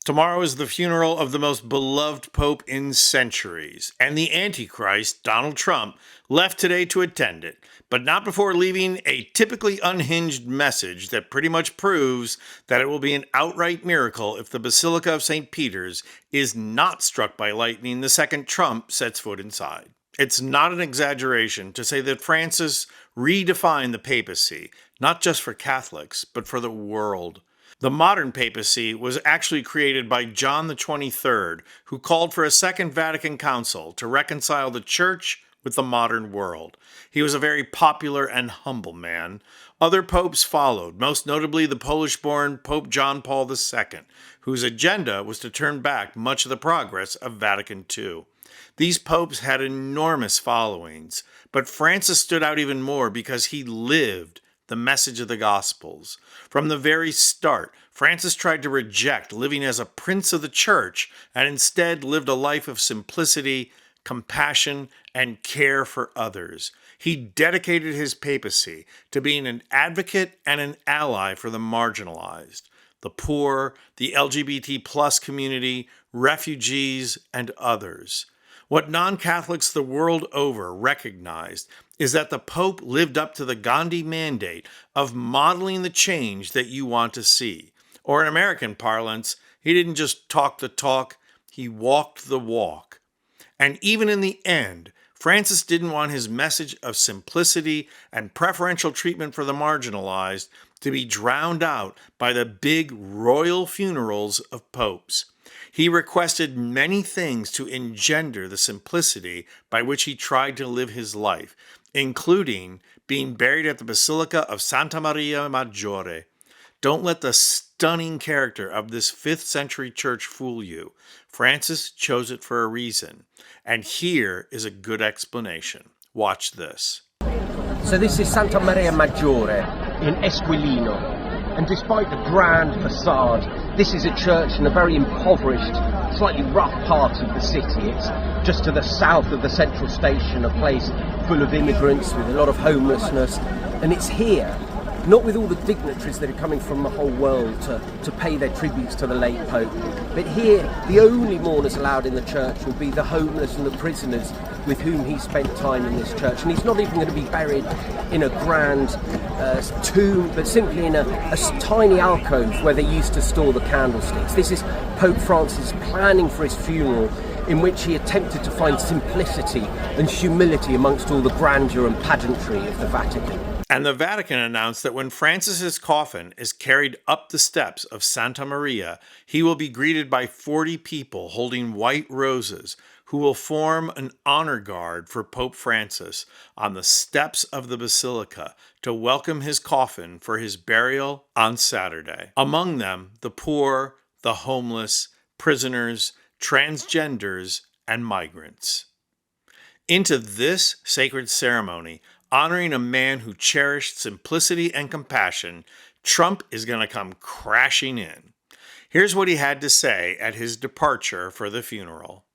Tomorrow is the funeral of the most beloved pope in centuries, and the Antichrist, Donald Trump, left today to attend it, but not before leaving a typically unhinged message that pretty much proves that it will be an outright miracle if the Basilica of St. Peter's is not struck by lightning the second Trump sets foot inside. It's not an exaggeration to say that Francis redefined the papacy, not just for Catholics, but for the world. The modern papacy was actually created by John the 23rd, who called for a Second Vatican Council to reconcile the Church with the modern world. He was a very popular and humble man. Other popes followed, most notably the Polish-born Pope John Paul II, whose agenda was to turn back much of the progress of Vatican II. These popes had enormous followings, but Francis stood out even more because he lived the message of the Gospels. From the very start, Francis tried to reject living as a prince of the church and instead lived a life of simplicity, compassion, and care for others. He dedicated his papacy to being an advocate and an ally for the marginalized, the poor, the LGBT plus community, refugees, and others. What non-Catholics the world over recognized is that the Pope lived up to the Gandhi mandate of modeling the change that you want to see. Or in American parlance, he didn't just talk the talk, he walked the walk. And even in the end, Francis didn't want his message of simplicity and preferential treatment for the marginalized to be drowned out by the big royal funerals of popes. He requested many things to engender the simplicity by which he tried to live his life, including being buried at the Basilica of Santa Maria Maggiore. Don't let the stunning character of this 5th century church fool you. Francis chose it for a reason, and here is a good explanation. Watch this. So this is Santa Maria Maggiore in Esquilino. And despite the grand facade, this is a church in a very impoverished, slightly rough part of the city. It's just to the south of the central station, a place full of immigrants with a lot of homelessness. And it's here, not with all the dignitaries that are coming from the whole world to pay their tributes to the late Pope, but here the only mourners allowed in the church will be the homeless and the prisoners with whom he spent time in this church. And he's not even going to be buried in a grand tomb, but simply in a tiny alcove where they used to store the candlesticks. This is Pope Francis planning for his funeral, in which he attempted to find simplicity and humility amongst all the grandeur and pageantry of the Vatican. And the Vatican announced that when Francis's coffin is carried up the steps of Santa Maria, he will be greeted by 40 people holding white roses who will form an honor guard for Pope Francis on the steps of the Basilica to welcome his coffin for his burial on Saturday. Among them, the poor, the homeless, prisoners, transgenders, and migrants. Into this sacred ceremony, honoring a man who cherished simplicity and compassion, Trump is going to come crashing in. Here's what he had to say at his departure for the funeral.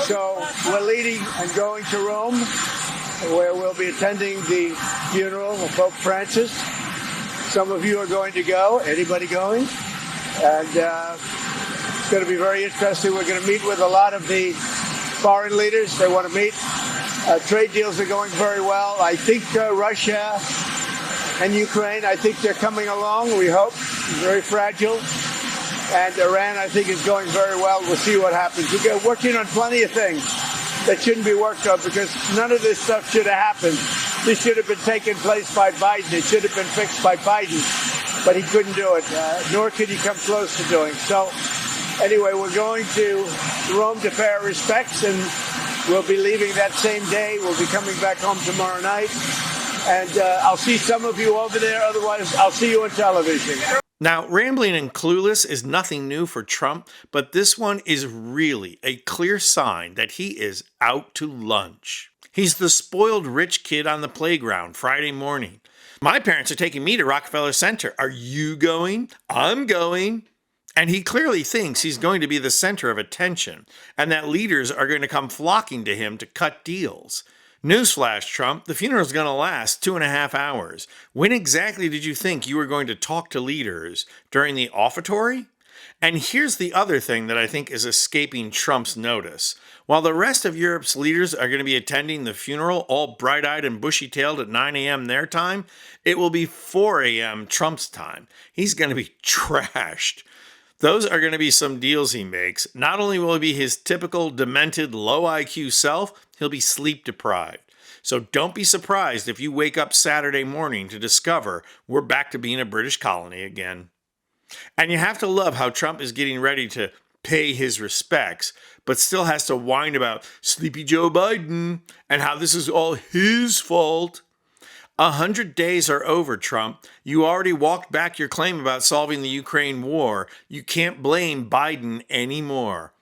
So we're leaving and going to Rome, where we'll be attending the funeral of Pope Francis. Some of you are going to go. Anybody going? And it's going to be very interesting. We're going to meet with a lot of the foreign leaders they want to meet. Trade deals are going very well. I think Russia and Ukraine, I think they're coming along, we hope. Very fragile. And Iran, I think, is going very well. We'll see what happens. We're working on plenty of things that shouldn't be worked on because none of this stuff should have happened. This should have been taken place by Biden. It should have been fixed by Biden. But he couldn't do it, nor could he come close to doing. So anyway, we're going to Rome to pay our respects, and we'll be leaving that same day. We'll be coming back home tomorrow night. And I'll see some of you over there. Otherwise, I'll see you on television. Now, rambling and clueless is nothing new for Trump, but this one is really a clear sign that he is out to lunch. He's the spoiled rich kid on the playground Friday morning. My parents are taking me to Rockefeller Center. Are you going? I'm going. And he clearly thinks he's going to be the center of attention and that leaders are going to come flocking to him to cut deals. Newsflash, Trump, the funeral's going to last 2.5 hours. When exactly did you think you were going to talk to leaders? During the offertory? And here's the other thing that I think is escaping Trump's notice. While the rest of Europe's leaders are going to be attending the funeral all bright eyed and bushy tailed at 9 a.m. their time, it will be 4 a.m. Trump's time. He's going to be trashed. Those are going to be some deals he makes. Not only will he be his typical demented, low IQ self, he'll be sleep deprived. So don't be surprised if you wake up Saturday morning to discover we're back to being a British colony again. And you have to love how Trump is getting ready to pay his respects, but still has to whine about Sleepy Joe Biden and how this is all his fault. 100 days are over, Trump. You already walked back your claim about solving the Ukraine war. You can't blame Biden anymore.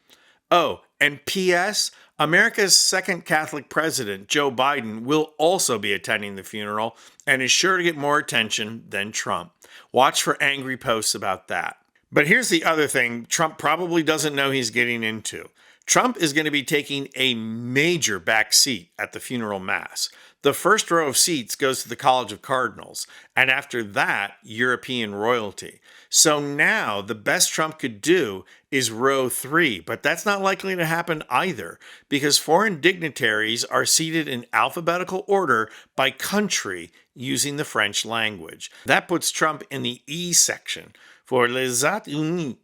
Oh, and P.S. America's second Catholic president, Joe Biden, will also be attending the funeral and is sure to get more attention than Trump. Watch for angry posts about that. But here's the other thing Trump probably doesn't know he's getting into. Trump is going to be taking a major back seat at the funeral mass. The first row of seats goes to the College of Cardinals, and after that, European royalty. So now the best Trump could do is row 3, but that's not likely to happen either, because foreign dignitaries are seated in alphabetical order by country using the French language. That puts Trump in the E section for les États-Unis.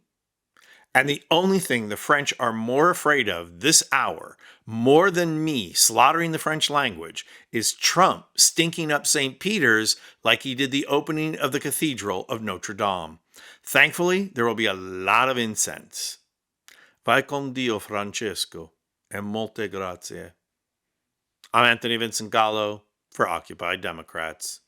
And the only thing the French are more afraid of this hour, more than me slaughtering the French language, is Trump stinking up St. Peter's like he did the opening of the Cathedral of Notre Dame. Thankfully, there will be a lot of incense. Vai con Dio, Francesco, e molte grazie. I'm Anthony Vincent Gallo for Occupy Democrats.